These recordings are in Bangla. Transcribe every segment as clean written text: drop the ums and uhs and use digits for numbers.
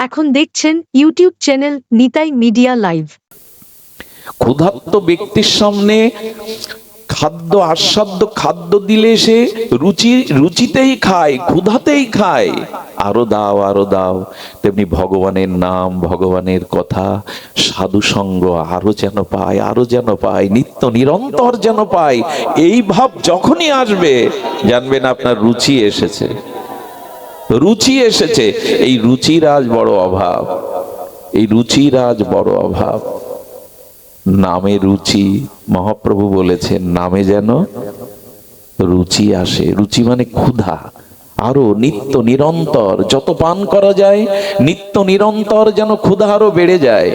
এখন দেখছেন YouTube channel Nitai media live. ক্ষুধার্ত ব্যক্তির সামনে খাদ্য আস্বাদ্য খাদ্য দিলে সে রুচিতেই খায়, ক্ষুধাতেই খায়। আরো দাও আরো দাও। তেমনি ভগবানের নাম, ভগবানের কথা, সাধু সঙ্গ আরো যেন পায়, আরো যেন পায়, নিত্য নিরন্তর যেন পায়। এই ভাব যখনই আসবে জানবেন আপনার রুচি এসেছে, রুচি এসেছে। এই রুচির আজ বড় অভাব, এই রুচির আজ বড় অভাব। নামে রুচি, মহাপ্রভু বলেছেন নামে যেন রুচি আসে। রুচি মানে ক্ষুধা, আরো নিত্য নিরন্তর যত পান করা যায় নিত্য নিরন্তর যেন ক্ষুধা আরো বেড়ে যায়।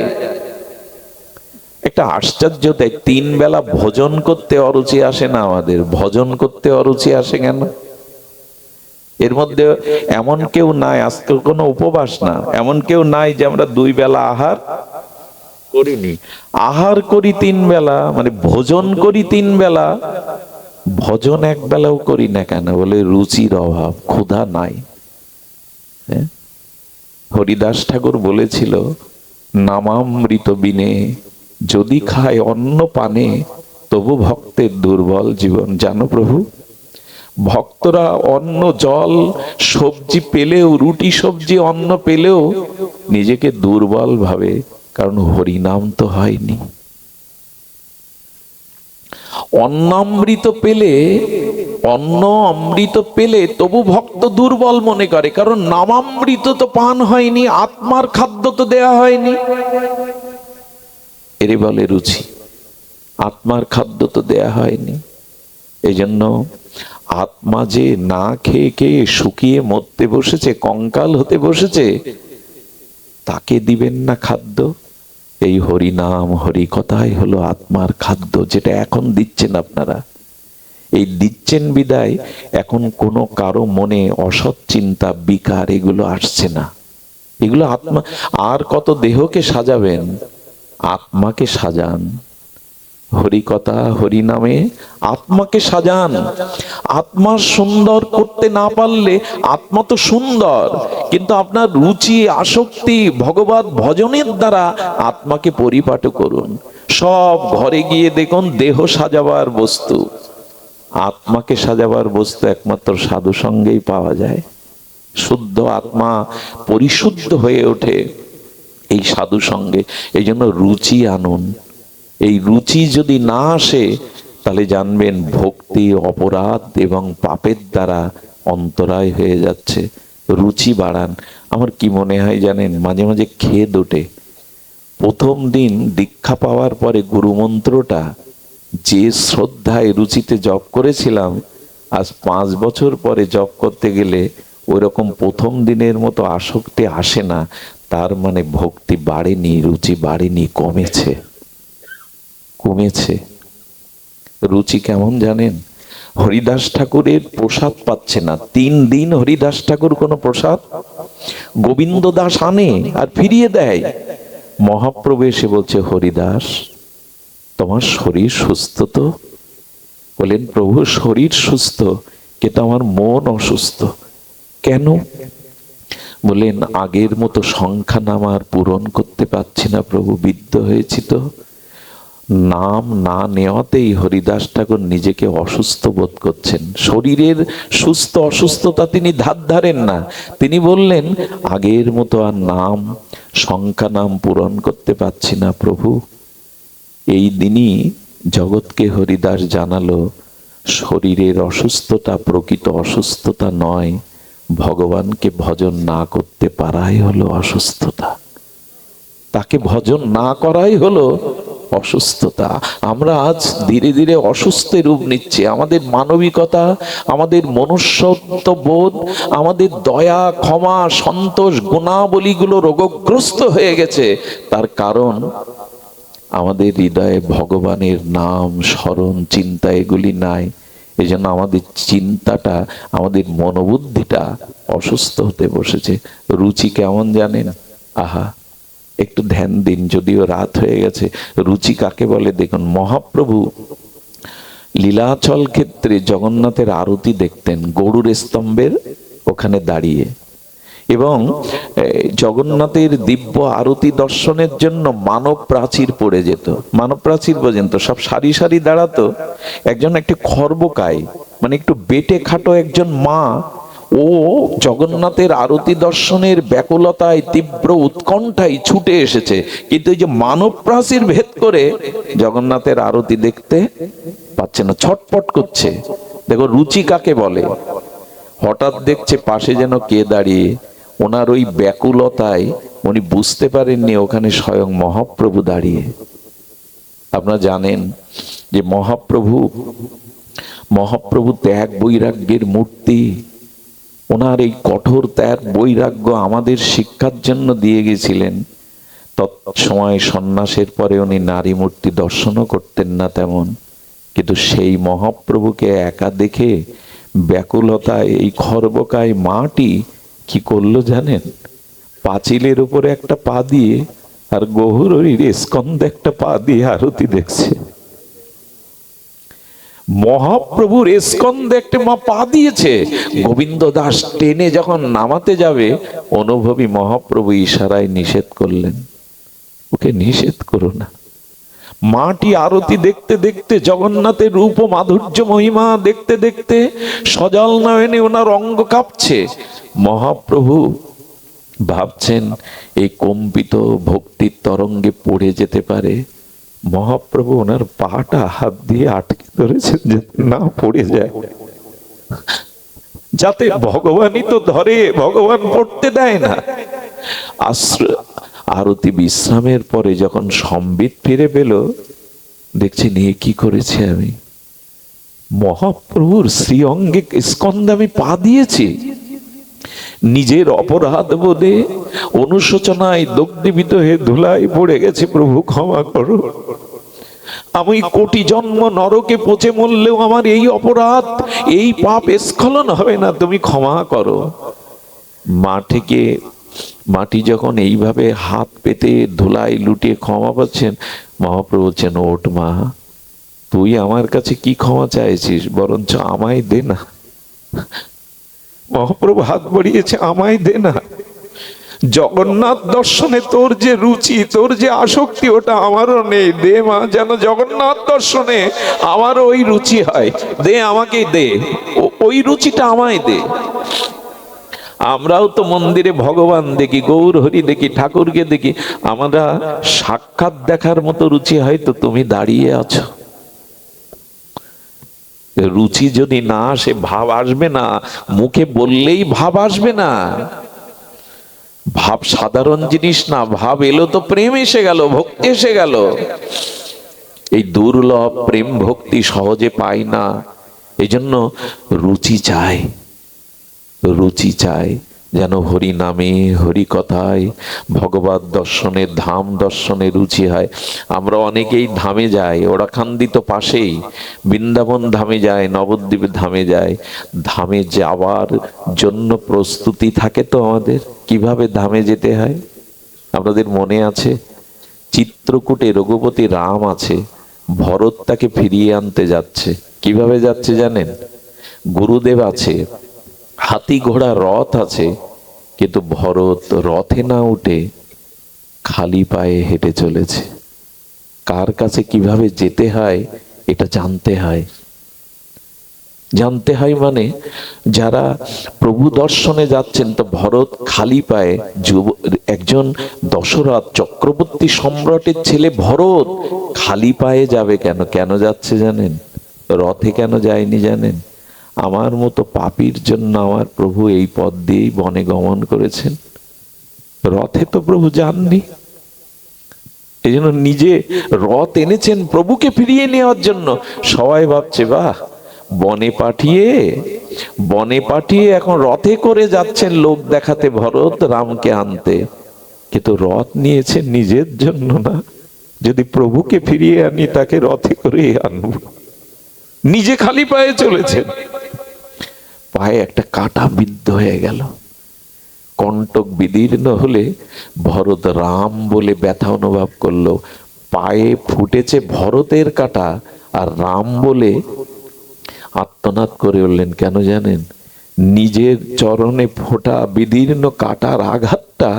একটা আশ্চর্য দেখ, 3 বেলা ভোজন করতে অরুচি আসে না আমাদের, ভজন করতে অরুচি আসে কেন? এর মধ্যে এমন কেউ নাই, আজকে কোনো উপবাস না, এমন কেউ নাই যে আমরা 2 বেলা আহার করিনি। আহার করি 3 বেলা, মানে ভোজন করি 3 বেলা, ভজন 1 বেলাও করি না কেন? বলে রুচির অভাব, ক্ষুধা নাই। হরিদাস ঠাকুর বলেছিল, নামামৃত বিনে যদি খায় অন্ন পানে তবু ভক্তের দুর্বল জীবন। জানো প্রভু, ভক্তরা অন্ন জল সবজি পেলেও, রুটি সবজি অন্ন পেলেও নিজেকে দুর্বল ভাবে, কারণ হরিনাম তো হয়নি। অন্নামৃত পেলে, অন্ন অমৃত পেলে তবু ভক্ত দুর্বল মনে করে, কারণ নামামৃত তো পান হয়নি, আত্মার খাদ্য তো দেয়া হয়নি। এরে বলে রুচি, আত্মার খাদ্য তো দেয়া হয়নি। এই জন্য আত্মা যে না খেয়ে খেয়ে শুকিয়ে মরতে বসেছে, কঙ্কাল হতে বসেছে, তাকে দিবেন না খাদ্য? এই হরি নাম হরি কথাই হলো আত্মার খাদ্য, যেটা এখন দিচ্ছেন আপনারা। এই দিচ্ছেন বিদায় এখন কোনো কারো মনে অসৎ চিন্তা, বিকার এগুলো আসছে না। এগুলো আত্মা, আর কত দেহকে সাজাবেন, আত্মাকে সাজান। হরি কথা হরি নামে আত্মাকে সাজান। আত্মা সুন্দর করতে না পারলে, আত্মা তো সুন্দর, কিন্তু আপনার রুচি আসক্তি ভগবত ভজনের দ্বারা আত্মাকে পরিপাটি করুন। সব ঘরে গিয়ে দেখুন দেহ সাজাবার বস্তু, আত্মাকে সাজাবার বস্তু একমাত্র সাধু সঙ্গেই পাওয়া যায়। শুদ্ধ আত্মা পরিশুদ্ধ হয়ে ওঠে এই সাধু সঙ্গে। এই জন্য রুচি আনুন। এই রুচি যদি না আসে তাহলে জানবেন ভক্তি অপরাধ এবং পাপের দ্বারা অন্তরায় হয়ে যাচ্ছে। রুচি বাড়ান। আমার কি মনে হয় জানেন, মাঝে মাঝে খেদ ওঠে। প্রথম দিন দীক্ষা পাওয়ার পরে গুরুমন্ত্রটা যে শ্রদ্ধায় রুচিতে জপ করেছিলাম, আজ 5 বছর পরে জপ করতে গেলে ওইরকম প্রথম দিনের মতো আসক্তি আসে না। তার মানে ভক্তি বাড়েনি, রুচি বাড়েনি, কমেছে, কমেছে। রুচি কেমন জানেন? হরিদাস ঠাকুরের প্রসাদ পাচ্ছে না, 3 দিন হরিদাস ঠাকুর কোনো প্রসাদ, গোবিন্দ দাস আনে আর ফিরিয়ে দেয়। মহাপ্রভু এসে বলছে, হরিদাস তোমার শরীর সুস্থ তো? বলেন, প্রভু শরীর সুস্থ, কিন্তু আমার মন অসুস্থ। কেন? বলেন, আগের মতো সংখ্যা নাম আর পূরণ করতে পারছি না প্রভু, বিদ্ধ হয়েছি তো। নাম না নেওয়াতেই হরিদাস ঠাকুর নিজেকে অসুস্থ বোধ করছেন। শরীরের সুস্থ অসুস্থতা তিনি ধার ধারেন না। তিনি বললেন, আগের মতো আর নাম সংখ্যা নাম পূরণ করতে পারছি না প্রভু। এই দিনই জগৎকে হরিদাস জানালো, শরীরের অসুস্থতা প্রকৃত অসুস্থতা নয়, ভগবানকে ভজন না করতে পারাই হলো অসুস্থতা। তাকে ভজন না করাই হলো অসুস্থতা। আমরা আজ ধীরে ধীরে অসুস্থের রূপ নিচ্ছি। আমাদের মানবিকতা, আমাদের মনুষ্যত্ব বোধ, আমাদের দয়া ক্ষমা সন্তোষ গুণাবলীগুলো রোগগ্রস্ত হয়ে গেছে। তার কারণ আমাদের হৃদয়ে ভগবানের নাম স্মরণ চিন্তা এগুলি নাই। এই জন্য আমাদের চিন্তাটা, আমাদের মনোবুদ্ধিটা অসুস্থ হতে বসেছে। রুচি কেমন জানেন? আহা, একটু ধ্যান দিন, যদিও রাত হয়ে গেছে। রুচি কাকে বলে দেখুন। মহাপ্রভু লীলাচল ক্ষেত্রে জগন্নাথের আরতি দেখতেন গরুর স্তম্ভের ওখানে দাঁড়িয়ে। এবং জগন্নাথের দিব্য আরতি দর্শনের জন্য মানব প্রাচীর পড়ে যেত। মানব প্রাচীর পর্যন্ত সব সারি সারি দাঁড়াতো। একজন একটি খর্বকায়, মানে একটু বেটে খাটো একজন মা, ও জগন্নাথের আরতি দর্শনের ব্যাকুলতায়, তীব্র উৎকণ্ঠায় ছুটে এসেছে, কিন্তু এই যে মানব প্রাচীর ভেদ করে জগন্নাথের আরতি দেখতে পাচ্ছে না, ছটপট করছে। দেখো রুচি কাকে বলে। হঠাৎ দেখছে পাশে যেন কে দাঁড়িয়ে, ওনার ওই ব্যাকুলতায় উনি বুঝতে পারেননি ওখানে স্বয়ং মহাপ্রভু দাঁড়িয়ে। আপনারা জানেন যে মহাপ্রভু ত্যাগ বৈরাগ্যের মূর্তি। ওনার এই কঠোর ত্যাগ বৈরাগ্য আমাদের শিক্ষার জন্য দিয়ে গেছিলেন। তৎসময় সন্ন্যাসের পরে উনি নারী মূর্তি দর্শনও করতেন না তেমন, কিন্তু সেই মহাপ্রভুকে একা দেখে ব্যাকুলতায় এই খর্বকায় মাটি কি করলো জানেন? পাঁচিলের উপরে একটা পা দিয়ে আর গৌরহরির স্কন্ধে একটা পা দিয়ে আরতি দেখছে। মহাপ্রভুর স্কন্ধে একটা মা পা দিয়েছে, গোবিন্দ দাস টেনে যখন নামাতে যাবে, অনুভবী মহাপ্রভু ইশারায় নিষেধ করলেন, ওকে নিষেধ করো না। মাটি আরতি দেখতে দেখতে, জগন্নাথের রূপ ও মাধুর্য মহিমা দেখতে দেখতে সজল নয়নে ওনার অঙ্গ কাঁপছে। মহাপ্রভু ভাবছেন এই কম্পিত ভক্তির তরঙ্গে পড়ে যেতে পারে। মহাপ্রভু ওনার পাটা হাত দিয়ে আটকে ধরেছেন যাতে না পড়ে যায়, যাতে ভগবানই তো ধরে, ভগবান পড়তে দেয় না। আরতি বিশ্রামের পরে যখন সম্বিত ফিরে পেল, দেখছি নিয়ে কি করেছে আমি, মহাপ্রভুর শ্রী অঙ্গে স্কন্ধে আমি পা দিয়েছি। নিজের অপরাধ বোধে অনুশোচনায় দগ্ধীভূত হয়ে ধুলায় পড়ে গেছে, প্রভু ক্ষমা করো। আমি কোটি জন্ম নরকে পচে মরলেও আমার এই অপরাধ, এই পাপ স্খলন হবে না, তুমি ক্ষমা করো। মাটি যখন এইভাবে হাত পেতে ধুলায় লুটিয়ে ক্ষমা পাচ্ছেন, মহাপ্রভু বলছেন, ওঠ মা, তুই আমার কাছে কি ক্ষমা চাইছিস, বরঞ্চ আমায় দে না। মহাপ্রভু হাত বাড়িয়েছে, আমায় দে না। জগন্নাথ দর্শনে তোর যে রুচি, তোর যে আসক্তি, ওটা আমারও নেই, দে মা, যেন জগন্নাথ দর্শনে আমারও ওই রুচি হয়, দে, আমাকে দে, ওই রুচিটা আমায় দে। আমরাও তো মন্দিরে ভগবান দেখি, গৌর হরি দেখি, ঠাকুরকে দেখি, আমরা সাক্ষাৎ দেখার মতো রুচি হয়তো তুমি দাঁড়িয়ে আছো। রুচি যদি না আসে, ভাব আসবে না, মুখে বললেই ভাব আসবে না। ভাব সাধারণ জিনিস না, ভাব এলো তো প্রেম এসে গেল, ভক্তি এসে গেল। এই দুর্লভ প্রেম ভক্তি সহজে পাই না, এই জন্য রুচি চাই, রুচি চাই, যেন হরি নামে, হরি কথায়, ভগবত দর্শনে, ধাম দর্শনে রুচি হয়। আমরা অনেকেই ধামে যাই, ওরাকান্দি তো পাশেই, বৃন্দাবন ধামে যায়, নবদ্বীপ ধামে যায়। ধামে যাওয়ার জন্য প্রস্তুতি থাকে তো আমাদের, কিভাবে ধামে যেতে হয় আপনাদের মনে আছে? চিত্রকূটে রঘুপতি রাম আছে, ভরত তাকে ফিরিয়ে আনতে যাচ্ছে। কিভাবে যাচ্ছে জানেন? গুরুদেব আছে, হাতি ঘোড়া রথ আছে, কিন্তু ভরত রথে না উঠে খালি পায়ে হেঁটে চলেছে। কার কাছে কিভাবে যেতে হয় এটা জানতে হয়। জানতে হয় মানে যারা প্রভু দর্শনে যাচ্ছেন, তো ভরত খালি পায়ে, একজন দশরথ চক্রবর্তী সম্রাটের ছেলে ভরত খালি পায়ে যাবে কেন? কেন যাচ্ছে জানেন? রথে কেন যায়নি জানেন? আমার মতো পাপীর জন্য আমার প্রভু এই পথ দিয়েই বনে গমন করেছেন, রথে তো প্রভু যাননি। এই জন্য নিজে রথ এনেছেন প্রভুকে ফিরিয়ে নেওয়ার জন্য। সবাই ভাবছে বাহ, বনে পাঠিয়ে এখন রথে করে যাচ্ছেন লোক দেখাতে, ভরত রামকে আনতে। কিন্তু রথ নিয়েছেন নিজের জন্য না, যদি প্রভুকে ফিরিয়ে আনি তাকে রথে করে আনবো। নিজে খালি পায়ে চলেছেন, পায়ে একটা কাঁটা বিদ্ধ হয়ে গেল, কণ্টক বিদীর্ণ হলে ভরত রাম বলে ব্যথা অনুভব করলো। পায়ে ফুটেছে ভরতের কাঁটা, আর রাম বলে আত্মনাদ করে উঠলেন। কেন জানেন? নিজের চরণে ফোঁটা বিদীর্ণ কাটার আঘাতটা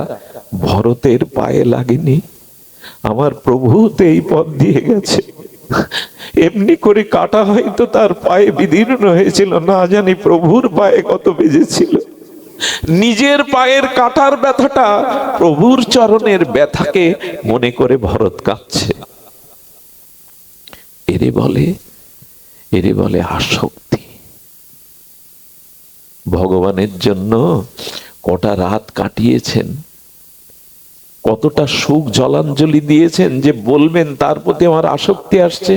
ভরতের পায়ে লাগেনি। আমার প্রভুতে এই পথ দিয়ে গেছে, এমনি করে কাটা হয়তো তার পায়ে বিদীর্ণ হয়েছিল, না জানি প্রভুর পায়ে কত বেজেছিল। নিজের পায়ের কাটার ব্যথাটা প্রভুর চরণের ব্যথাকে মনে করে ভরত কাঁদছে। এরে বলে আসক্তি। ভগবানের জন্য কটা রাত কাটিয়েছেন, কতটা সুখ জলাঞ্জলি দিয়েছেন যে বলবেন তার প্রতি আমার আসক্তি আসছে।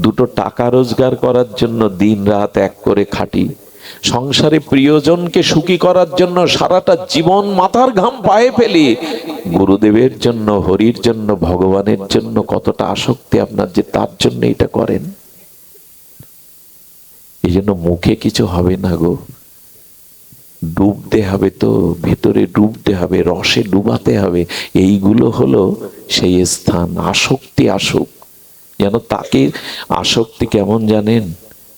দুটো টাকা রোজগার করার জন্য দিন রাত এক করে খাটি, সংসারে প্রিয়জনকে সুখী করার জন্য সারাটা জীবন মাথার ঘাম পায়ে ফেলি, গুরুদেবের জন্য, হরির জন্য, ভগবানের জন্য কতটা আসক্তি আপনার যে তার জন্য এটা করেন। এই জন্য মুখে কিছু হবে না গো, ডুবতে হবে, তো ভেতরে ডুবতে হবে, রসে ডুবাতে হবে। এইগুলো হলো সেই স্থান। আসক্তি আসুক যেন তাকে। আসক্তি কেমন জানেন?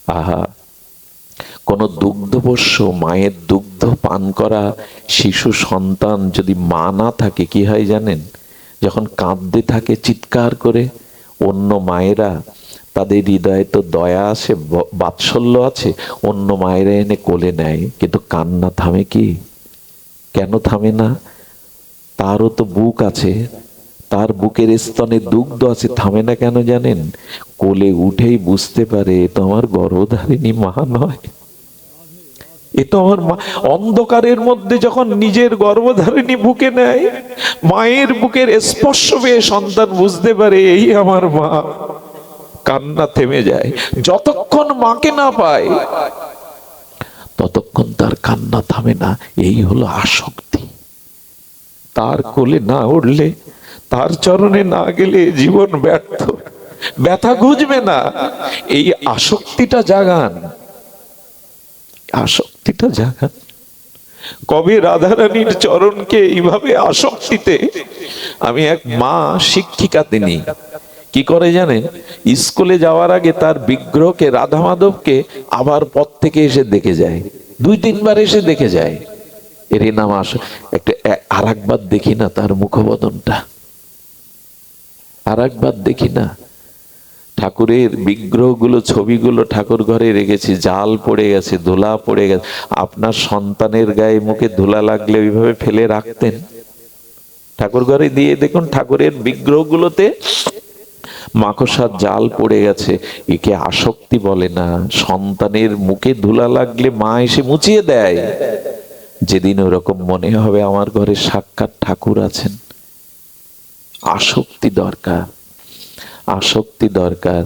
আহা, কোন দুগ্ধপোষ্য মায়ের দুগ্ধ পান করা শিশু সন্তান যদি মা না থাকে কি হয় জানেন? যখন কাঁদতে থাকে চিৎকার করে, অন্য মায়েরা, তাদের হৃদয়ে তো দয়া আছে, বাৎসল্য আছে, অন্য মায়েরা এনে কোলে নেয়, কিন্তু কান্না থামে কি? কেন থামে না? তারও তো বুক আছে, তার বুকের স্তনে দুগ্ধ আছে, থামে না কেন জানেন? কোলে উঠেই বুঝতে পারে এ তো আমার গর্ভধারিণী মা নয়, এ তো আমার মা। অন্ধকারের মধ্যে যখন নিজের গর্ভধারিণী বুকে নেয়, মায়ের বুকের স্পর্শ পেয়ে সন্তান বুঝতে পারে এই আমার মা। কান্না থেমে যায়। যতক্ষণ মাকে না পায় ততক্ষণ তার কান্না থামে না। এই হলো আসক্তি। তার কোলে না উঠলে, তার চরণে না গেলে জীবন ব্যর্থ, ব্যথা ঘুচবে না। এই আসক্তিটা জাগান, আসক্তিটা জাগান। কবে রাধারানীর চরণকে এইভাবে আসক্তিতে, আমি এক মা শিক্ষিকা, তিনি কি করে জানেন? স্কুলে যাওয়ার আগে তার বিগ্রহকে, রাধা মাধবকে আবার পথ থেকে এসে দেখে যায়, 2-3 বার এসে দেখে যায়। এরই নাম একটা। আর একবার দেখি না তার মুখবদনটা, আর একবার দেখি না। ঠাকুরের বিগ্রহগুলো, ছবিগুলো ঠাকুর ঘরে রেখেছি, জাল পড়ে গেছে, ধুলা পড়ে গেছে। আপনার সন্তানের গায়ে মুখে ধুলা লাগলে ওইভাবে ফেলে রাখতেন? ঠাকুর ঘরে দিয়ে দেখুন ঠাকুরের বিগ্রহগুলোতে মাকড়সার জাল পড়ে গেছে। একে আসক্তি বলে না। সন্তানের মুখে ধুলা লাগলে মা এসে মুছিয়ে দেয়। যেদিন ওরকম মনে হবে আমার ঘরে সাক্ষাৎ ঠাকুর আছেন। আসক্তি দরকার, আসক্তি দরকার।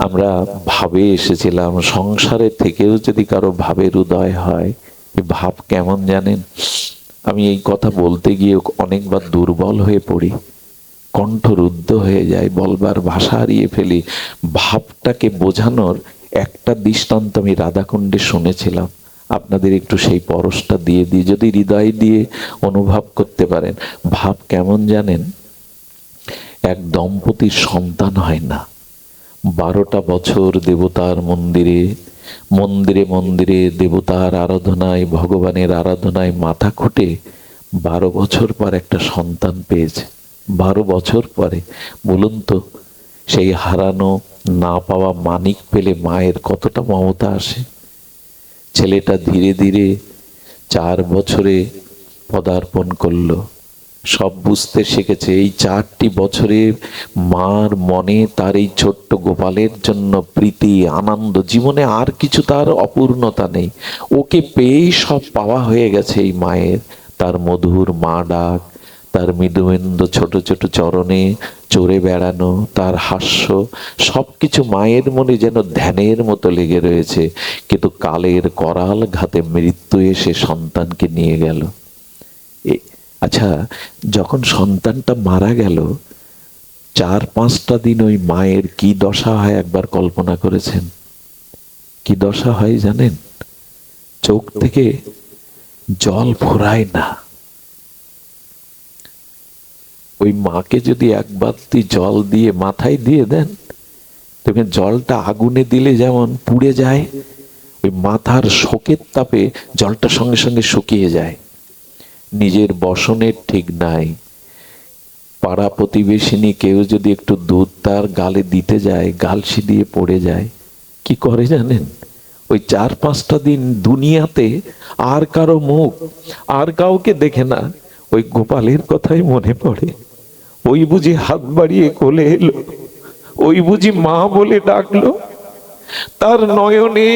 আমরা ভাবে এসেছিলাম, সংসারের থেকেও যদি কারো ভাবের উদয় হয়, ভাব কেমন জানেন? আমি এই কথা বলতে গিয়ে অনেকবার দুর্বল হয়ে পড়ি, কণ্ঠরুদ্ধ হয়ে যায়, বলবার ভাষা হারিয়ে ফেলি। ভাবটাকে বোঝানোর একটা দৃষ্টান্ত আমি রাধাকুণ্ডে শুনেছিলাম, আপনাদের একটু সেই পরশটা দিয়ে দিই, যদি হৃদয় দিয়ে অনুভব করতে পারেন। ভাব কেমন জানেন? এক দম্পতির সন্তান হয় না, 12টা বছর দেবতার মন্দিরে মন্দিরে মন্দিরে দেবতার আরাধনায়, ভগবানের আরাধনায় মাথা খুঁটে 12 বছর পর একটা সন্তান পেয়েছে। 12 বছর পরে বলুন তো, সেই হারানো না পাওয়া মানিক পেলে মায়ের কতটা মমতা আসে। ছেলেটা ধীরে ধীরে 4 বছরে পদার্পণ করলো, সব বুঝতে শিখেছে। এই 4টি বছরে মার মনে তার এই ছোট্ট গোপালের জন্য প্রীতি, আনন্দ, জীবনে আর কিছু তার অপূর্ণতা নেই। ওকে পেয়েই সব পাওয়া হয়ে গেছে এই মায়ের। তার মধুর মা ডাক, তার মৃদুমেন্দু ছোট ছোট চরণে চড়ে বেড়ানো, তার হাস্য, সবকিছু মায়ের মনে যেন ধ্যানের মতো লেগে রয়েছে। কিন্তু কালের করাল ঘাতে মৃত্যু এসে সন্তানকে নিয়ে গেল। আচ্ছা, যখন সন্তানটা মারা গেল, 4-5টা দিন ওই মায়ের কি দশা হয় একবার কল্পনা করেছেন? কি দশা হয় জানেন? চোখ থেকে জল ফোরায় না। ওই মাকে যদি এক বালতি জল দিয়ে মাথায় দিয়ে দেন, তবে জলটা আগুনে দিলে যেমন পুড়ে যায়, ওই মাথার শোকের তাপে জলটা সঙ্গে সঙ্গে শুকিয়ে যায়। নিজের বসনের ঠিক নাই, পাড়া প্রতিবেশিনী কেউ যদি একটু দুধ তার গালে দিতে যায়, গালসি দিয়ে পড়ে যায়, কি করে জানেন? ওই 4-5টা দিন দুনিয়াতে আর কারো মুখ, আর কাউকে দেখে না, ওই গোপালের কথাই মনে পড়ে। ওই বুঝি হাত বাড়িয়ে কোলে এলো, ওই বুঝি মা বলে ডাকলো। তার নয়নে,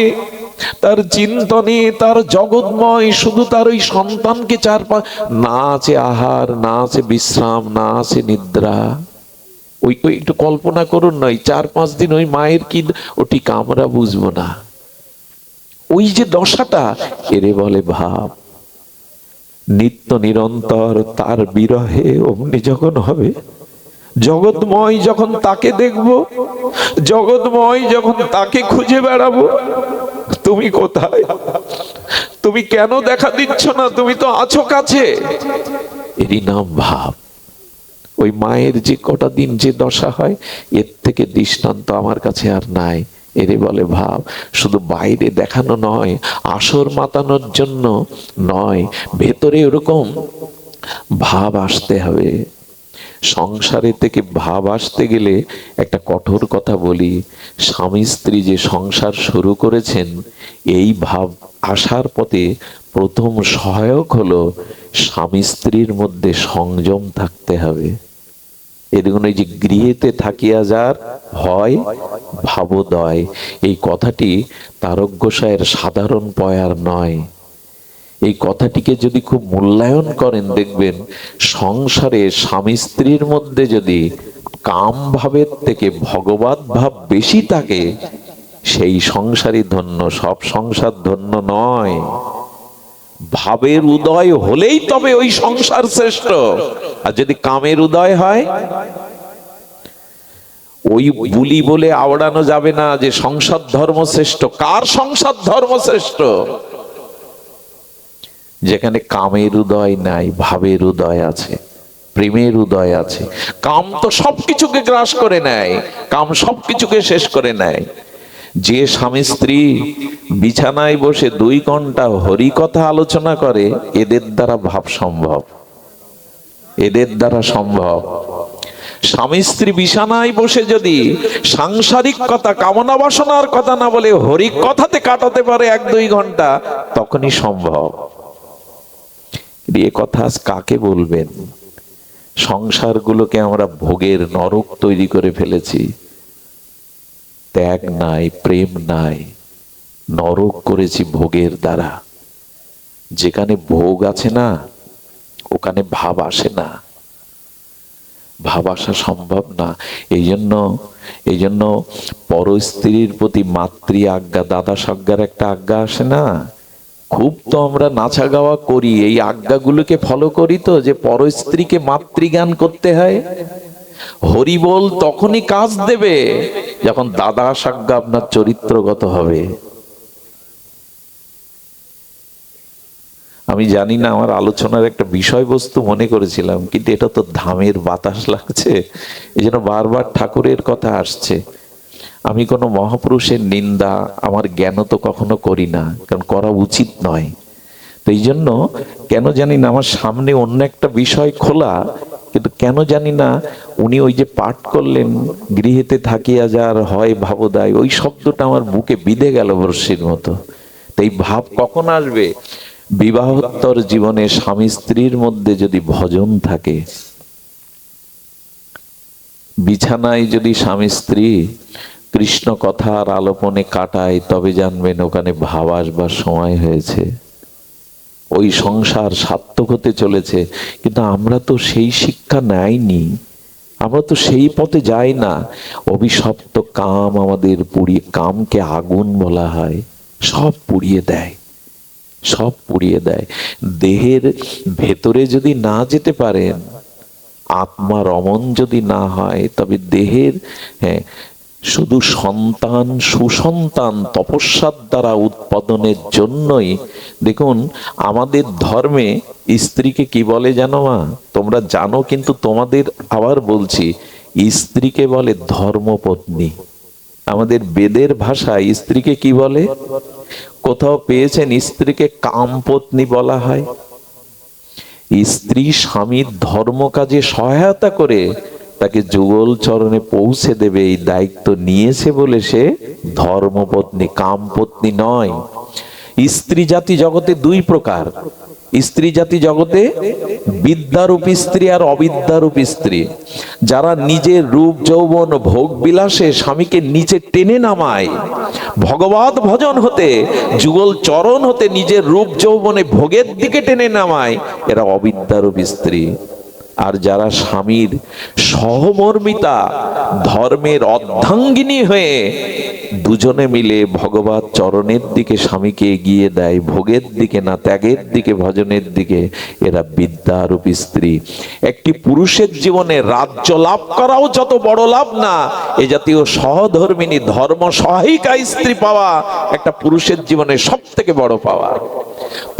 তার চিন্তনে, তার জগৎময় শুধু তার ওই সন্তানকে না আছে আহার, না আছে বিশ্রাম, না আছে নিদ্রা। ওই একটু কল্পনা করুন না, 4-5 দিন ওই মায়ের কি ওটি আমরা বুঝবো না। ওই যে দশাটা, এরে বলে ভাব। নিত্য নিরন্তর তার বিরহে অমনি যখন হবে, জগৎময় যখন তাকে দেখব, জগৎময় যখন তাকে খুঁজে বেড়াবো, তুমি কোথায়? তুমি কেন দেখা দিচ্ছ না? তুমি তো আছো কাছে। এরই নাম ভাব। ওই মায়ের যে কটা দিন যে দশা হয়, এর থেকে দৃষ্টান্ত আমার কাছে আর নাই। এরে বলে ভাব। শুধু বাইরে দেখানো নয়, আসর মাতানোর জন্য নয়, ভেতরে ওরকম ভাব আসতে হবে। সংসারে থেকে ভাব আসতে গেলে একটা কঠোর কথা বলি, স্বামী স্ত্রী যে সংসার শুরু করেছেন, এই ভাব আসার পথে প্রথম সহায়ক হলো স্বামী স্ত্রীর মধ্যে সংযম থাকতে হবে। এই দেখুন, এই যে গৃহেতে থাকিয়া যার হয় ভাবোদয়, এই কথাটি তারক গোসাইয়ের সাধারণ পয়ার নয়। এই কথাটিকে যদি খুব মূল্যায়ন করেন, দেখবেন সংসারে স্বামী স্ত্রীর মধ্যে যদি কাম ভাবের থেকে ভগবত ভাব বেশি থাকে, সেই সংসারই ধন্য। সব সংসার ধন্য নয়। ভাবের উদয় হলেই তবে ওই সংসার শ্রেষ্ঠ। আর যদি কামের উদয় হয়, ওই বুলি বলে আওড়ানো যাবে না যে সংসার ধর্ম শ্রেষ্ঠ। কার সংসার ধর্ম শ্রেষ্ঠ? যেখানে কামের উদয় নাই, ভাবের উদয় আছে, প্রেমের উদয় আছে। কাম তো সবকিছুকে গ্রাস করে নেয়, কাম সবকিছুকে শেষ করে নেয়। যে স্বামী স্ত্রী বিছানায় বসে 2 ঘন্টা হরি কথা আলোচনা করে, এদের দ্বারা ভাব সম্ভব, এদের দ্বারা সম্ভব। স্বামী স্ত্রী বিছানায় বসে যদি সাংসারিক কথা, কামনা বাসনার কথা না বলে হরি কথাতে কাটাতে পারে 1-2 ঘন্টা, তখনই সম্ভব। এ কথা আজ কাকে বলবেন? সংসারগুলোকে আমরা ভোগের নরক তৈরি করে ফেলেছি। ত্যাগ নাই, প্রেম নাই, নরক করেছি ভোগের দ্বারা। যেখানে ভোগ আছে না, ওখানে ভাব আসে না, ভাব আসা সম্ভব না। এই জন্য পর স্ত্রীর প্রতি মাতৃ আজ্ঞা, দাদা সজ্ঞার একটা আজ্ঞা আসে না। খুব তো আমরা নাচা গাওয়া করি, এই আজ্ঞাগুলোকে ফলো করি তো, যে পর স্ত্রীকে মাতৃজ্ঞান করতে হয়। হরি বল তখনই কাজ দেবে যখন দাদা সজ্ঞা আপনার চরিত্রগত হবে। আমি জানি না, আমার আলোচনার একটা বিষয়বস্তু মনে করেছিলাম, কিন্তু এটা তো ধামের বাতাস লাগছে, এই জন্য বারবার ঠাকুরের কথা আসছে। আমি কোনো মহাপুরুষের নিন্দা, আমার জ্ঞান তো কখনো করি না, কারণ করা উচিত নয়। তো এই জন্য কেন জানি না আমার সামনে অন্য একটা বিষয় খোলা, কিন্তু কেন জানি না উনি ওই যে পাঠ করলেন, গৃহেতে থাকিয়া যার হয় ভাবোদয়, ওই শব্দটা আমার বুকে বিঁধে গেল বর্ষির মতো। তো এই ভাব কখন আসবে? বিবাহোত্তর জীবনে স্বামী স্ত্রীর মধ্যে যদি ভজন থাকে, বিছানায় যদি স্বামী স্ত্রী কৃষ্ণ কথার আলোপনে কাটায়, তবে জানবেন ওখানে ভাব আসবার সময় হয়েছে, ওই সংসার সার্থক হতে চলেছে। কিন্তু আমরা তো সেই শিক্ষা নেইনি, আমরা তো সেই পথে যাই না। অভিশপ্ত কাম আমাদের পুড়িয়ে, কামকে আগুন বলা হয়, সব পুড়িয়ে দেয়, সব পুড়িয়ে দেয়। দেহের ভেতরে যদি না যেতে পারেন, আত্মা রমণ যদি না হয়, তবে দেহের শুধু সন্তান, সুসন্তান তপস্যার দ্বারা উৎপাদনের জন্যই। দেখুন আমাদের ধর্মে স্ত্রীকে কি বলে জানো মা? তোমরা জানো, কিন্তু তোমাদের আবার বলছি, স্ত্রীকে বলে ধর্মপত্নী। আমাদের বেদের ভাষায় স্ত্রীকে কি বলে? কোথাও পেয়েছেন স্ত্রীকে কামপত্নী বলা হয়? স্ত্রী স্বামীর ধর্ম কাজে সহায়তা করে তাকে যুগল চরণে পৌঁছে দেবে, এই দায়িত্ব নিয়েছে বলে সে ধর্মপত্নী, কামপত্নী নয়। স্ত্রী জাতি জগতে দুই প্রকার। স্ত্রী জাতি জগতে বিদ্যারূপ স্ত্রী আর অবিদ্যারূপ স্ত্রী। যারা নিজের রূপ যৌবন ভোগ বিলাসে স্বামীকে নিচে টেনে নামায়, ভগবত ভজন হতে, যুগল চরণ হতে নিজের রূপ যৌবনে ভোগের দিকে টেনে নামায়, এরা অবিদ্যারূপ স্ত্রী। আর যারা স্বামীর সহমর্মিতা, ধর্মের অর্ধাঙ্গিনী হয়ে দুজনে মিলে ভগবত চরণের দিকে স্বামীকে এগিয়ে দেয়, ভোগের দিকে না, ত্যাগের দিকে, ভজনের দিকে, এরা বিদ্যারূপ স্ত্রী। একটি পুরুষের জীবনে রাজ্য লাভ করাও যত বড় লাভ না, এ জাতীয় সহধর্মিনী, ধর্ম সহায়িকা স্ত্রী পাওয়া একটা পুরুষের জীবনে সব থেকে বড় পাওয়া।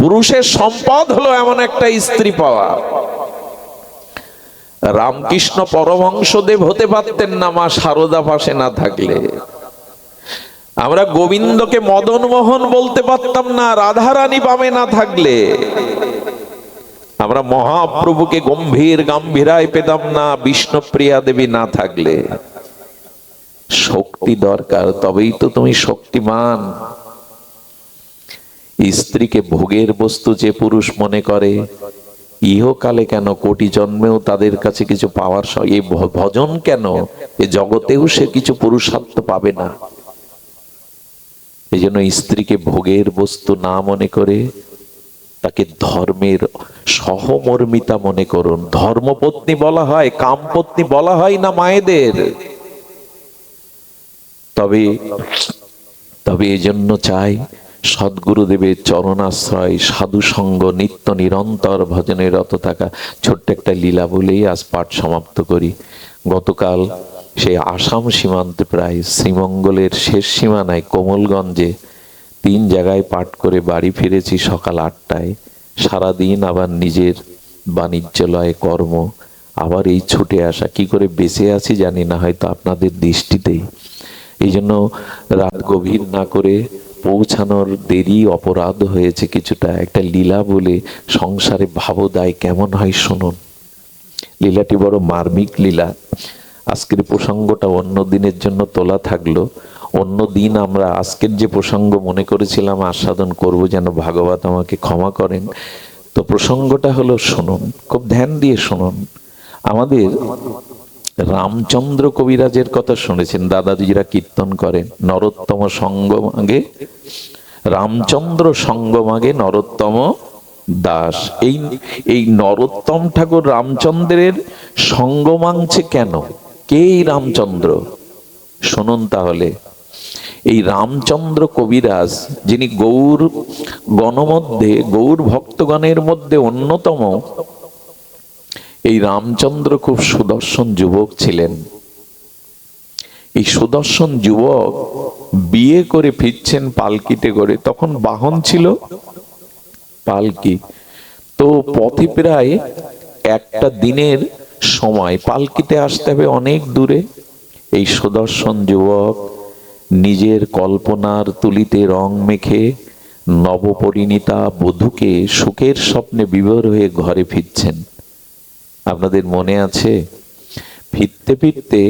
পুরুষের সম্পদ হলো এমন একটা স্ত্রী পাওয়া। রামকৃষ্ণ পরমহংসদেব হতে পারতেন না মা শারদা পাশে না থাকলে। আমরা গোবিন্দকে মদন মোহন বলতে পারতাম না রাধারানী পামে না থাকলে। আমরা মহাপ্রভুকে গম্ভীর গাম্ভীরায় পেতাম না বিষ্ণুপ্রিয়া দেবী না থাকলে। শক্তি দরকার, তবেই তো তুমি শক্তিমান। স্ত্রীকে ভোগের বস্তু যে পুরুষ মনে করে, ইহকালে কেন কোটি জন্মেও তাদের কাছে কিছু পাওয়ার, এই ভজন কেন, এ জগতেও সে কিছু পুরুষার্থ পাবে না। এই জন্য স্ত্রীকে ভোগের বস্তু না মনে করে তাকে ধর্মের সহমর্মিতা মনে করুন। ধর্মপত্নী বলা হয়, কামপত্নী বলা হয় না মায়েদের। তবে এই জন্য চাই সদ্গুরুদেবের চরণাশ্রয়, সাধু সঙ্গ, নিত্য নিরন্তর ভজনে রত থাকা। ছোট্ট একটা লীলা বলেই আজ পাঠ সমাপ্ত করি। গতকাল সেই আসাম সীমান্তে প্রায় শ্রীমঙ্গলের শেষ সীমানায় কোমলগঞ্জে 3 জায়গায় পাঠ করে বাড়ি ফিরেছি সকাল 8টায়। সারাদিন আবার নিজের বাণিজ্যলয়ে কর্ম, আবার এই ছুটে আসা। কি করে বেঁচে আছি জানি না, হয়তো আপনাদের দৃষ্টিতেই। এই জন্য রাত গভীর না করে পৌঁছানোর দেরি অপরাধ হয়েছে কিছুটা। একটা লীলা বলে সংসারে ভাবদায় কেমন হয় শুনুন। লীলাটি বড় মার্মিক লীলা। আজকের প্রসঙ্গটা অন্য দিনের জন্য তোলা থাকলো। অন্য দিন আমরা আজকের যে প্রসঙ্গ মনে করেছিলাম আস্বাদন করব, যেন ভাগবত আমাকে ক্ষমা করেন। তো প্রসঙ্গটা হলো, শুনুন, খুব ধ্যান দিয়ে শুনুন। আমাদের রামচন্দ্র কবিরাজের কথা শুনেছেন, দাদাজিরা কীর্তন করেন, নরোত্তম সঙ্গমাগে রামচন্দ্র সঙ্গমাগে নরোত্তম দাস। এই নরোত্তম ঠাকুর রামচন্দ্রের সঙ্গ মাংছে কেন? কে এই রামচন্দ্র? শুনুন তাহলে। এই রামচন্দ্র কবিরাজ, যিনি গৌর গণমধ্যে, গৌর ভক্তগণের মধ্যে অন্যতম, এই রামচন্দ্র খুব সুদর্শন যুবক ছিলেন। এই সুদর্শন যুবক বিয়ে করে ফিরছেন পালকিতে করে। তখন বাহন ছিল পালকি। তো পথে প্রায় একটা দিনের সময়, পালকিতে আসতে হবে অনেক দূরে। এই সুদর্শন যুবক নিজের কল্পনার তুলিতে রং মেখে নবপরিণীতা বধূকে সুখের স্বপ্নে বিভোর হয়ে ঘরে ফিরছেন। আপনাদের মনে আছে? ফিরতে ফিরতে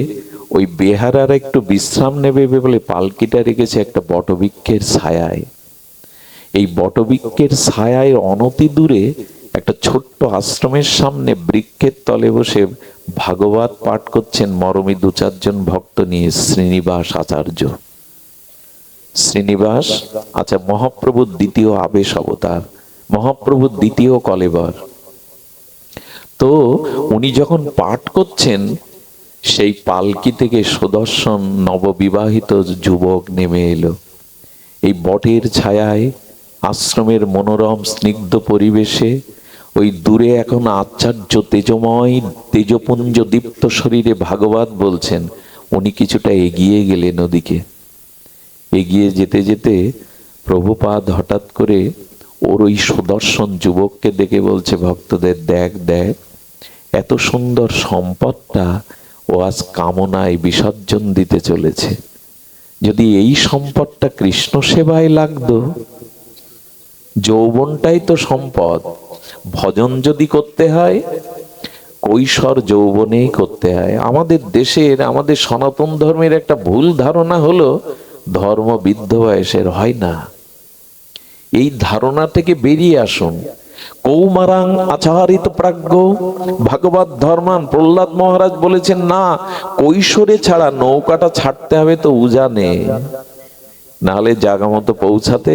ওই বেহারার একটু বিশ্রাম নেবে বলে পালকিটা রেখেছে একটা বটবৃক্ষের ছায়ায়। এই বটবৃক্ষের ছায়ায় অনতি দূরে একটা ছোট্ট আশ্রমের সামনে বৃক্ষের তলে বসে ভাগবত পাঠ করছেন মরমী 2-4 ভক্ত নিয়ে শ্রীনিবাস আচার্য। শ্রীনিবাস আচার্য মহাপ্রভুর দ্বিতীয় আবেশ অবতার, মহাপ্রভুর দ্বিতীয় কলেবর। তো উনি যখন পাঠ করছেন, সেই পালকি থেকে সুদর্শন নববিবাহিত যুবক নেমে এলো। এই বটের ছায়ায়, আশ্রমের মনোরম স্নিগ্ধ পরিবেশে, ওই দূরে এখন আচার্য তেজময় তেজপুঞ্জ দীপ্ত শরীরে ভাগবত বলছেন। উনি কিছুটা এগিয়ে গেলেন ওদিকে। এগিয়ে যেতে যেতে প্রভুপাদ হঠাৎ করে ওর ওই সুদর্শন যুবককে দেখে বলছে ভক্তদের, দেখ দেখ, এত সুন্দর সম্পদটা ও আজ কামনায় বিসর্জন দিতে চলেছে। যদি এই সম্পদটা কৃষ্ণ সেবায় লাগতো যৌবনটাই তো সম্পদ। ভজন যদি করতে হয় কৈশোর যৌবনেই করতে হয়। আমাদের দেশের, আমাদের সনাতন ধর্মের একটা ভুল ধারণা হলো ধর্ম বৃদ্ধ বয়সের হয় না। এই ধারণা থেকে বেরিয়ে আসুন। কৌমারাং আচারিত প্রাজ্ঞ ভাগবত ধর্মান, প্রহ্লাদ মহারাজ বলেছেন না, কৈশোরে ছাড়া নৌকাটা ছাড়তে হবে তো উজানে, নাহলে জায়গা মতো পৌঁছাতে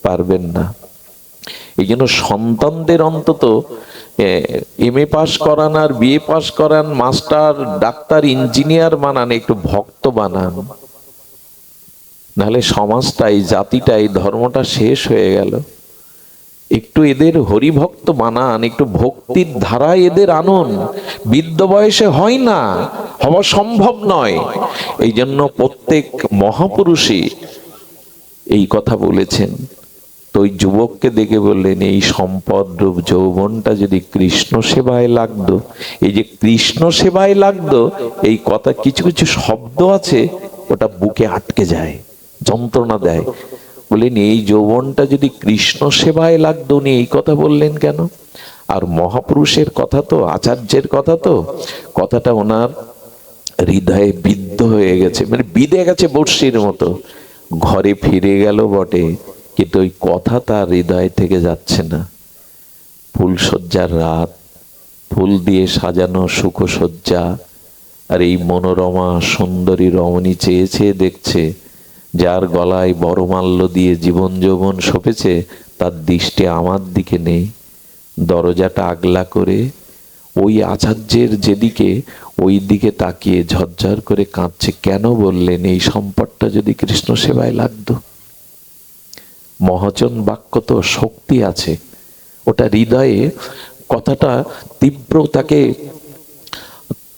পারবেন না। এই জন্য সন্তানদের অন্তত এমএ পাস করান আর বিএ পাস করান, মাস্টার, ডাক্তার, ইঞ্জিনিয়ার বানান, একটু ভক্ত বানান, নাহলে সমাজটাই, জাতিটাই, ধর্মটা শেষ হয়ে গেল। একটু এদের হরিভক্ত বানান, একটু ভক্তির ধারায় এদের আনুন। বৃদ্ধ বয়সে হয় না, হওয়া সম্ভব নয়। এই জন্য প্রত্যেক মহাপুরুষই এই কথা বলেছেন। তো ওই যুবককে দেখে বললেন, এই সম্পদ রূপ যৌবনটা যদি কৃষ্ণ সেবায় লাগতো, এই যে কৃষ্ণ সেবায় লাগতো, এই কথা কিছু কিছু শব্দ আছে ওটা বুকে আটকে যায়, যন্ত্রণা দেয়। বললেন এই যৌবনটা যদি কৃষ্ণ সেবায় লাগতো, উনি এই কথা বললেন কেন? আর মহাপুরুষের কথা তো, আচার্যের কথা তো, কথাটা ওনার হৃদয়ে বিদ্ধ হয়ে গেছে, মানে বিঁধে গেছে বর্ষির মতো। ঘরে ফিরে গেল বটে, কিন্তু ওই কথা তার হৃদয় থেকে যাচ্ছে না। ফুলসজ্জার রাত, ফুল দিয়ে সাজানো সুখসজ্জা, আর এই মনোরমা সুন্দরী রমণী চেয়ে চেয়ে দেখছে, যার গলায় বড়মাল্য দিয়ে জীবন যৌবন সপেছে, তার দৃষ্টি আমার দিকে নেই। দরজাটা আগলা করে ওই আচার্যের যেদিকে, ওই দিকে তাকিয়ে ঝরঝর করে কাঁদছে। কেন বললেন এই সম্পদটা যদি কৃষ্ণ সেবায় লাগতো? মহাজন বাক্য তো শক্তি আছে, ওটা হৃদয়ে কথাটা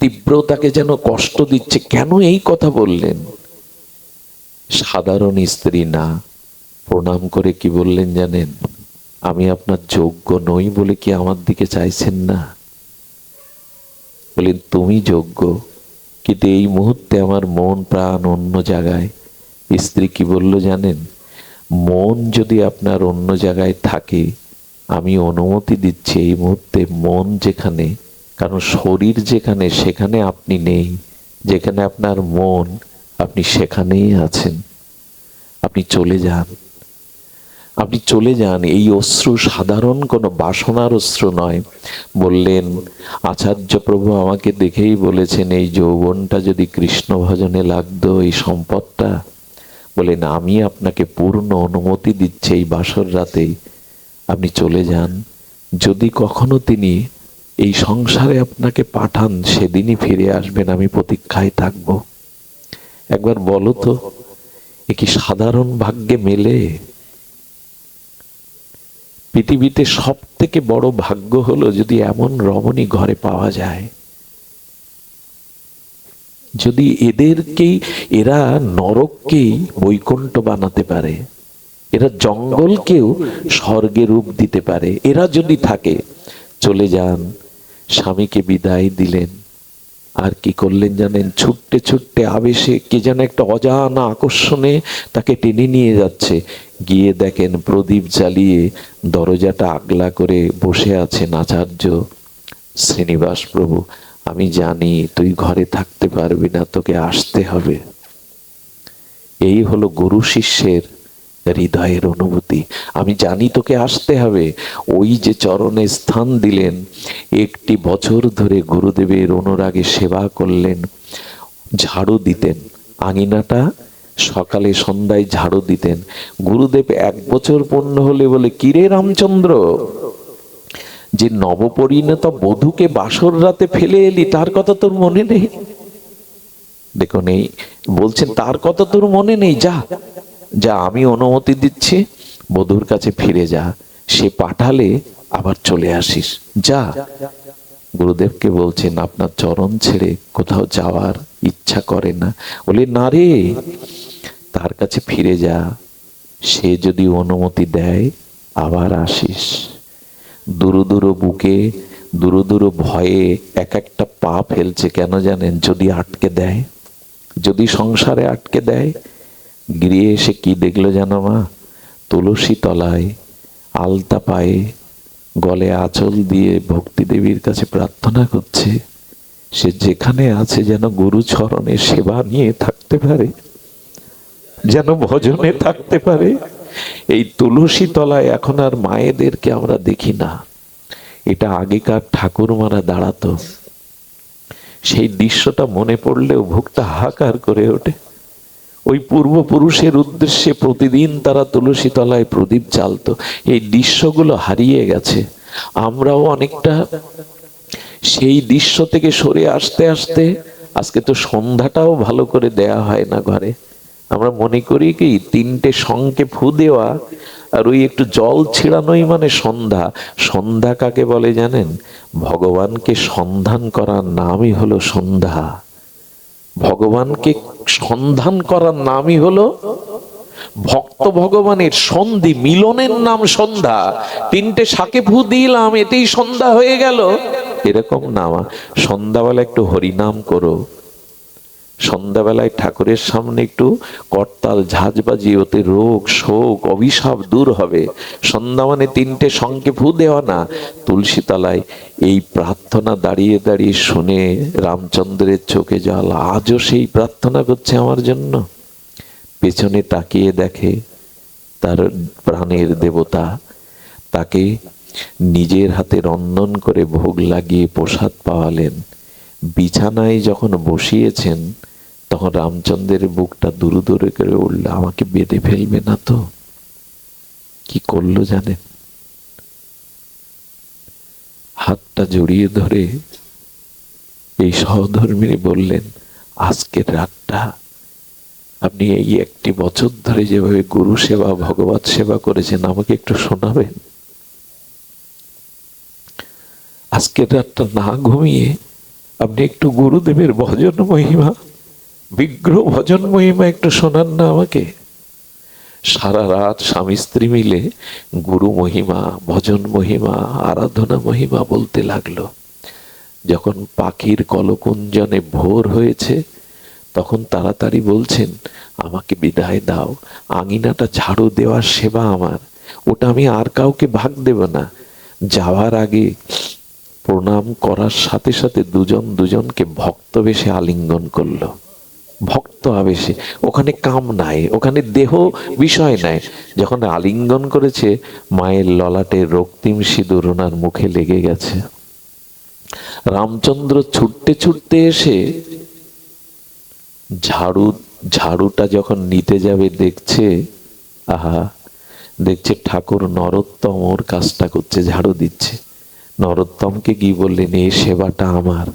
তীব্রতাকে যেন কষ্ট দিচ্ছে। কেন এই কথা বললেন? সাধারণ স্ত্রী না, প্রণাম করে কি বললেন জানেন? আমি আপনার যোগ্য নই বলে কি আমার দিকে চাইছেন না? বলেন তুমি যোগ্য, কিন্তু এই মুহূর্তে আমার মন প্রাণ অন্য জায়গায়। স্ত্রী কি বলল জানেন? মন যদি আপনার অন্য জায়গায় থাকে, আমি অনুমতি দিচ্ছি এই মুহূর্তে মন যেখানে, কারণ শরীর যেখানে, সেখানে আপনি নেই। যেখানে আপনার মন, আপনি সেখানেই আছেন। আপনি চলে যান, আপনি চলে যান। এই অশ্রু সাধারণ কোনো বাসনার অশ্রু নয়। বললেন আচার্য প্রভু আমাকে দেখেই বলেছেন এই যৌবনটা যদি কৃষ্ণ ভজনে লাগতো, এই সম্পদটা। বলেন আমি আপনাকে পূর্ণ অনুমতি দিচ্ছি এই বাসর রাতেই আপনি চলে যান। যদি কখনো তিনি এই সংসারে আপনাকে পাঠান, সেদিনই ফিরে আসবেন, আমি প্রতীক্ষায় থাকব। একবার বলো তো, এ কি সাধারণ ভাগ্যে মেলে? পৃথিবীতে সব থেকে বড় ভাগ্য হলো যদি এমন রমণী ঘরে পাওয়া যায়। যদি এরা নরককেই বৈকুণ্ঠ বানাতে পারে, এরা জঙ্গলকেও স্বর্গে রূপ দিতে পারে, এরা যদি থাকে। চলে যান, স্বামীকে বিদায় দিলেন। আর কি করলেন জানেন? ছুটতে ছুটতে আবেশে কে যেন একটা অজানা আকর্ষণে তাকে টেনে নিয়ে যাচ্ছে। গিয়ে দেখেন প্রদীপ জ্বালিয়ে দরজাটা আগলা করে বসে আছেন আচার্য। শ্রীনিবাস প্রভু, আমি জানি তুই ঘরে থাকতে পারবি না, তোকে আসতে হবে। এই হলো গুরু শিষ্যের হৃদয়ের অনুভূতি। আমি জানি তোকে আসতে হবে। ওই যে চরণে স্থান দিলেন, একটি বছর ধরে গুরুদেবের অনুরাগে সেবা করলেন। ঝাড়ু দিতেন আঙিনাটা, সকালে সন্ধ্যায় ঝাড়ু দিতেন। গুরুদেব 1 বছর পূর্ণ হলে বলে, কিরে রামচন্দ্র, যে নবপরিণত বধূকে বাসর রাতে ফেলে এলি, তার কথা তোর মনে নেই? দেখুন, এই বলছেন তার কথা তোর মনে নেই? যা যা, আমি অনুমতি দিচ্ছি, বধূর কাছে ফিরে যা। সে পাঠালে আবার চলে আসিস, যা। গুরুদেবকে বলছেন আপনার চরণ ছেড়ে কোথাও যাওয়ার ইচ্ছা করে না। বলে না রে, তার কাছে ফিরে যা, সে যদি অনুমতি দেয় আবার আসিস। দূর দূর বুকে, দূর দূর ভয়ে এক একটা পা ফেলছে। কেন জানেন? যদি আটকে দেয়, যদি সংসারে আটকে দেয়। গৃহে এসে কি দেখলো জানো মা? তুলসী তলায় আলতা পায়ে, গলে আঁচল দিয়ে ভক্তি দেবীর কাছে প্রার্থনা করছে সে যেখানে আছে যেন গুরু চরণে সেবা নিয়ে থাকতে পারে, যেন ভজনে থাকতে পারে। এই তুলসী তলায় এখন আর মায়েদেরকে আমরা দেখি না। এটা আগেকার ঠাকুরমারা দাঁড়াতো, সেই দৃশ্যটা মনে পড়লেও ভক্তা হাহাকার করে ওঠে। ওই পূর্বপুরুষের উদ্দেশ্যে প্রতিদিন তারা তুলসী তলায় প্রদীপ জ্বালতো। এই দৃশ্যগুলো হারিয়ে গেছে। আমরাও অনেকটা সেই দৃশ্য থেকে সরে আসতে আসতে আজকে তো সন্ধ্যাটাও ভালো করে দেয়া হয় না ঘরে। আমরা মনে করি কি তিনটে শঙ্কে ফু দেওয়া আর ওই একটু জল ছিড়ানোই মানে সন্ধ্যা। সন্ধ্যা কাকে বলে জানেন? ভগবানকে সন্ধান করার নামই হলো সন্ধ্যা। ভগবানকে সন্ধান করার নামই হলো ভক্ত ভগবানের সন্ধি মিলনের নাম সন্ধ্যা। তিনটে শাকে ফু দিলাম এতেই সন্ধ্যা হয়ে গেল, এরকম না। সন্ধ্যাবেলা একটু হরিনাম করো, সন্ধ্যাবেলায় ঠাকুরের সামনে একটু করতাল ঝাঁঝ বাজিয়ে, ওতে রোগ শোক অভিশাপ দূর হবে। সন্ধ্যা মানে তিনটে শঙ্কে ফু দেওয়া না। তুলসী তলায় এই প্রার্থনা দাঁড়িয়ে দাঁড়িয়ে শুনে রামচন্দ্রের চোখে জল। আজও সেই প্রার্থনা করছে আমার জন্য। পেছনে তাকিয়ে দেখে তার প্রাণের দেবতা তাকে নিজের হাতে রন্ধন করে ভোগ লাগিয়ে প্রসাদ পাওয়ালেন। বিছানায় যখন বসিয়েছেন তখন রামচন্দ্রের বুকটা দুরু দুরু করে উঠল, আমাকে বেঁধে ফেলবে না তো? কি করলো জানেন? হাতটা জড়িয়ে ধরে এই সহধর্মিনী বললেন, আজকের রাতটা আপনি এই একটি বছর ধরে যেভাবে গুরু সেবা ভগবত সেবা করেছেন আমাকে একটু শোনাবেন? আজকের রাতটা না ঘুমিয়ে আপনি একটু গুরুদেবের ভজন মহিমা, বিগ্রহ ভজন মহিমা একটু শোনান না আমাকে। সারা রাত স্বামী স্ত্রী মিলে গুরু মহিমা, ভজন মহিমা, আরাধনা মহিমা বলতে লাগলো। যখন পাখির কলকুঞ্জনে ভোর হয়েছে তখন তাড়াতাড়ি বলছেন, আমাকে বিদায় দাও, আঙিনাটা ঝাড়ু দেওয়ার সেবা আমার, ওটা আমি আর কাউকে ভাগ দেব না। যাওয়ার আগে প্রণাম করার সাথে সাথে দুজন দুজনকে ভক্ত বেশে আলিঙ্গন করলো। ভক্ত আবেশে, ওখানে কাম নাই, ওখানে দেহ বিষয় নাই। যখন আলিঙ্গন করেছে মায়ের ললাটে রক্তিম সিঁদুর ওনার মুখে লেগে গেছে। রামচন্দ্র ছুটতে ছুটতে এসে ঝাড়ুটা যখন নিতে যাবে দেখছে, আহা, দেখছে ঠাকুর নরোত্তম ওর কাজটা করছে, ঝাড়ু দিচ্ছে। নরোত্তমকে কি বললেন, এই সেবাটা আমার,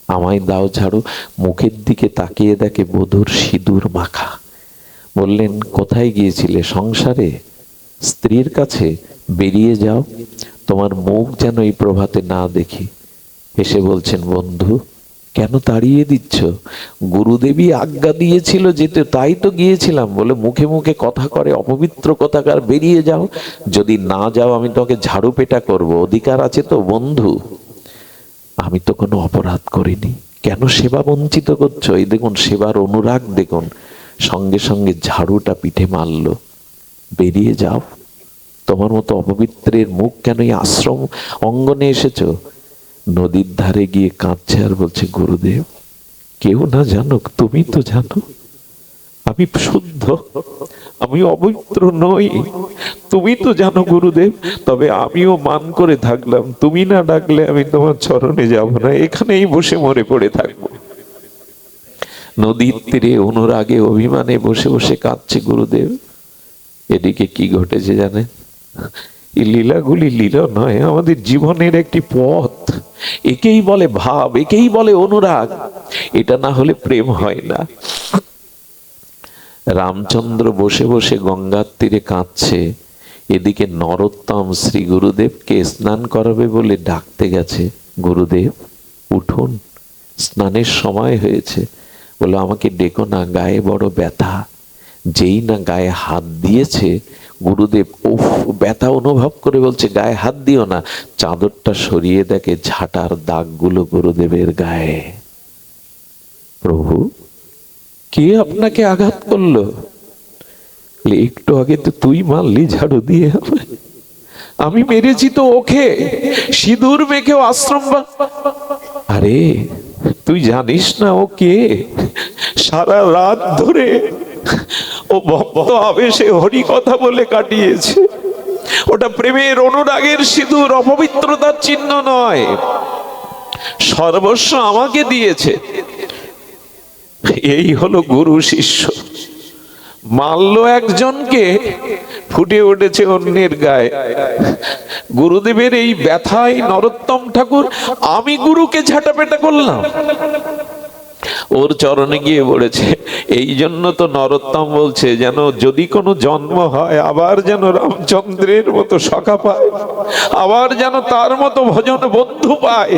আমায় দাও ঝাড়ু। মুখের দিকে তাকিয়ে দেখে বধূর সিঁদুর মাখা। বললেন, কোথায় গিয়েছিলে? সংসারে, স্ত্রীর কাছে। বেরিয়ে যাও, তোমার মুখ যেন এই প্রভাতে না দেখি। এসে বলছেন, বন্ধু কেন তাড়িয়ে দিচ্ছ? গুরুদেবী আজ্ঞা দিয়েছিল যেতে, তাই তো গিয়েছিলাম। বলে মুখে মুখে কথা করে অপবিত্র কথাকার, বেরিয়ে যাও। যদি না যাও আমি তোমাকে ঝাড়ু পেটা করবো, অধিকার আছে তো? বন্ধু, আমি তো কোনো অপরাধ করিনি, কেন সেবা বঞ্চিত করছো? এই দেখুন সেবার অনুরাগ দেখুন। সঙ্গে সঙ্গে ঝাড়ুটা পিঠে মারল। বেরিয়ে যাও, তোমার মতো অপবিত্রের মুখ কেন এই আশ্রম অঙ্গনে এসেছো? নদীর ধারে গিয়ে কাঁদছে আর বলছে, গুরুদেব কেউ না জানুক, তুমি তো জানো আমি শুদ্ধ, আমি অপবিত্র নই, তুমি তো জানো গুরুদেব। তবে আমিও মান করে থাকলাম, তুমি না ডাকলে আমি তোমার চরণে যাব না, এখানেই বসে মরে পড়ে থাকবো। নদীর তীরে অনুরাগে অভিমানে বসে বসে কাঁদছে গুরুদেব। এদিকে কি ঘটেছে জানেন? এই লীলাগুলি লীলা নয়, আমাদের জীবনের একটি পথ। একেই বলে ভাব, একেই বলে অনুরাগ। এটা না হলে প্রেম হয় না। রামচন্দ্র বসে বসে গঙ্গার তীরে কাঁদছে, এদিকে নরোত্তম শ্রী গুরুদেবকে স্নান করাবে বলে ডাকতে গেছে। গুরুদেব উঠুন, স্নানের সময় হয়েছে। বলে, আমাকে ডেকো না, গায়ে বড় ব্যথা। যেই না গায়ে হাত দিয়েছে গুরুদেব, উফ, ব্যথা অনুভব করে বলছে, গায়ে হাত দিও না। চাদরটা সরিয়ে দেখে ঝাঁটার দাগগুলো গুরুদেবের গায়ে। প্রভু, কে আপনাকে আঘাত করলো? একটু আগে তো তুই মারলি ঝাড়ু দিয়ে। আমি মেরেছি তো ওকে, সিঁদুর মেখেও আশ্রম আরে তুই জানিস না ও কে? সারা রাত ধরে ও ভক্ত আবেশে হরি কথা বলে কাটিয়েছে। ওটা প্রেমের অনুরাগের সিঁদুর, অপবিত্রতার চিহ্ন নয়। সর্বস্ব আমাকে দিয়েছে। এই হলো গুরু শিষ্য। মারল একজনকে, ফুটে উঠেছে অন্যের গায়ে। গুরুদেবের এই ব্যথায় নরোত্তম ঠাকুর আমি গুরুকে ঝাঁটাপেটা করলাম, ওর চরণে গিয়ে পড়েছে। এই জন্য তো নরোত্তম বলছে যেন যদি কোনো জন্ম হয় আবার যেন রামচন্দ্রের মতো সখা পায়, আবার যেন তার মতো ভজন বন্ধু পায়।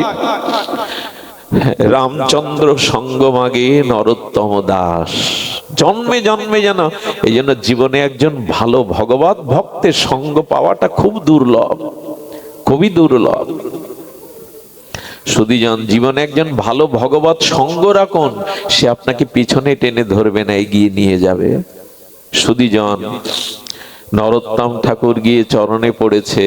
রামচন্দ্র সঙ্গ মাগে নরোত্তম দাস, জন্মে জন্মে যেন। এই জন্য জীবনে একজন ভালো ভগবত ভক্তের সঙ্গ পাওয়াটা খুব দুর্লভ, খুবই দুর্লভ। সুধীজন, জীবনে একজন ভালো ভগবত সঙ্গ রাখুন, সে আপনাকে পিছনে টেনে ধরবে না, এগিয়ে নিয়ে যাবে। সুধীজন, নরোত্তম ঠাকুর গিয়ে চরণে পড়েছে,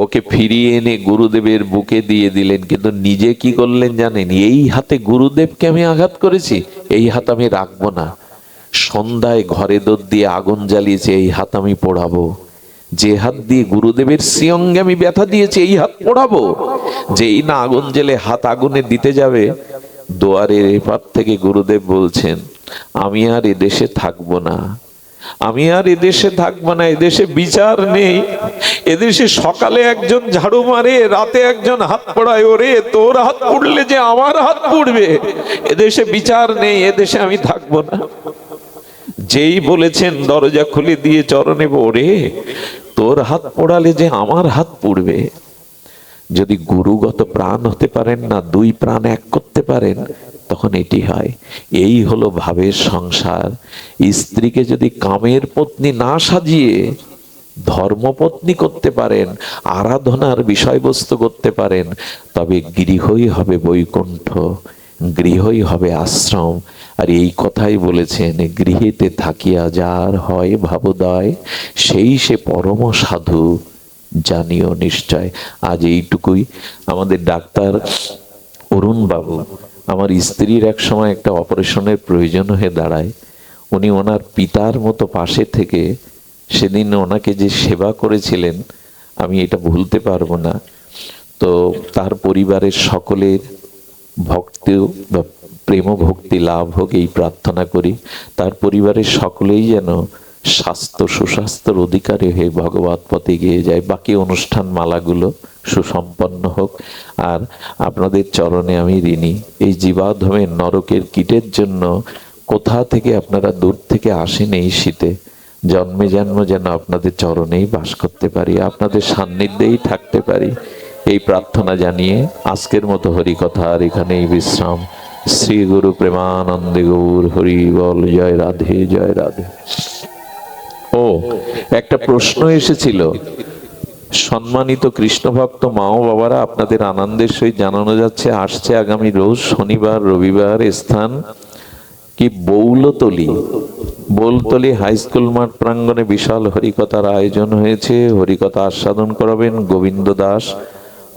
ওকে ফিরিয়ে এনে গুরুদেবের বুকে দিয়ে দিলেন। কিন্তু নিজে কি করলেন জানেন? এই হাতে গুরুদেবকে আমি আঘাত করেছি, এই হাত আমি রাখবো না। সন্ধ্যায় ঘরে দোর দিয়ে আগুন জ্বালিয়েছে, এই হাত আমি পোড়াবো। যে হাত দিয়ে গুরুদেবের শ্রীঅঙ্গে আমি ব্যথা দিয়েছি, এই হাত পোড়াবো। যেই না আগুন জ্বেলে হাত আগুনে দিতে যাবে, দুয়ারের এপার থেকে গুরুদেব বলছেন, আমি আর এদেশে থাকবো না, আমি আর এদেশে থাকবো না। এদেশে বিচার নেই। এদেশে সকালে একজন ঝাড়ু মারে, রাতে একজন হাত পোড়ায়। ওরে তোর হাত পুড়লে যে আমার হাত পুড়বে, এদেশে বিচার নেই, এদেশে আমি থাকবো না। যেই বলেছেন দরজা খুলে দিয়ে চরণে পড়ে, তোর হাত পোড়ালে যে আমার হাত পুড়বে। যদি গুরুগত প্রাণ হতে পারেন না, দুই প্রাণ এক করতে পারেন, তখন এটি হয়। এই হলো ভাবের সংসার। স্ত্রীকে যদি কামের পত্নী না সাজিয়ে ধর্মপত্নী করতে পারেন, আরাধনার বিষয়বস্তু করতে পারেন, তবে গৃহই হবে বৈকুণ্ঠ, গৃহই হবে আশ্রম। আর এই কথাই বলেছেন, গৃহেতে থাকিয়া যার হয় ভাবোদয়, সেই সে পরম সাধু জানিও নিশ্চয়। আজ এইটুকুই। আমাদের ডাক্তার অরুণ বাবু, আমার স্ত্রীর এক সময় একটা অপারেশনের প্রয়োজন হয়ে দাঁড়ায়। উনি ওনার পিতার মতো পাশে থেকে সেদিন ওনাকে যে সেবা করেছিলেন, আমি এটা ভুলতে পারবো না। তো তার পরিবারের সকলের ভক্তি বা প্রেম ভক্তি লাভ হোক, এই প্রার্থনা করি। তার পরিবারের সকলেই যেন স্বাস্থ্য সুস্বাস্থ্যের অধিকারী হয়ে ভগবত পথে এগিয়ে যায়। বাকি অনুষ্ঠান মালাগুলো সুসম্পন্ন হোক। আর আপনাদের চরণে আমি ঋণী। এই জীবাধমের নরকের কীটের জন্য কোথা থেকে আপনারা দূর থেকে আসেন, এই শীতে জন্মে জন্ম যেন আপনাদের চরণেই বাস করতে পারি, আপনাদের সান্নিধ্যেই থাকতে পারি, এই প্রার্থনা জানিয়ে আজকের মতো হরিকথা আর এখানেই বিশ্রাম। শ্রী গুরু প্রেমানন্দে গৌর হরি বল। জয় রাধে, জয় রাধে। ও একটা প্রশ্ন এসেছিল, সম্মানিত কৃষ্ণ ভক্ত মা ও বাবারা, আপনাদের আনন্দের সহিত জানানো যাচ্ছে, আসছে আগামী রোজ শনিবার রবিবার স্থান কি বৌলতলি, বোলতলি হাই স্কুল মাঠ প্রাঙ্গণে বিশাল হরিকথার আয়োজন হয়েছে। হরিকথা আস্বাদন করাবেন গোবিন্দ দাস,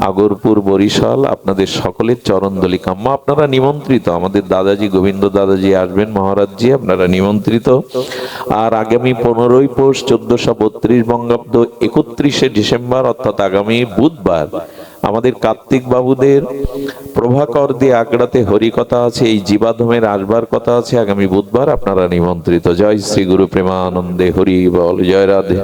আগরপুর, বরিশাল। আপনাদের সকলের চরণদলি কাম্য, আপনারা নিমন্ত্রিত। আমাদের দাদাজি গোবিন্দ দাদাজি আসবেন, মহারাজজি, আপনারা নিমন্ত্রিত। আর আগামী 15ই পৌষ 1432 বঙ্গাব্দ 31শে ডিসেম্বর অর্থাৎ আগামী বুধবার আমাদের কার্তিক বাবুদের প্রভাকর দিয়ে আগ্রাতে হরিকথা আছে, এই জীবাধমের আসবার কথা আছে আগামী বুধবার, আপনারা নিমন্ত্রিত। জয় শ্রী গুরু প্রেমানন্দে হরি বল। জয় রাধে।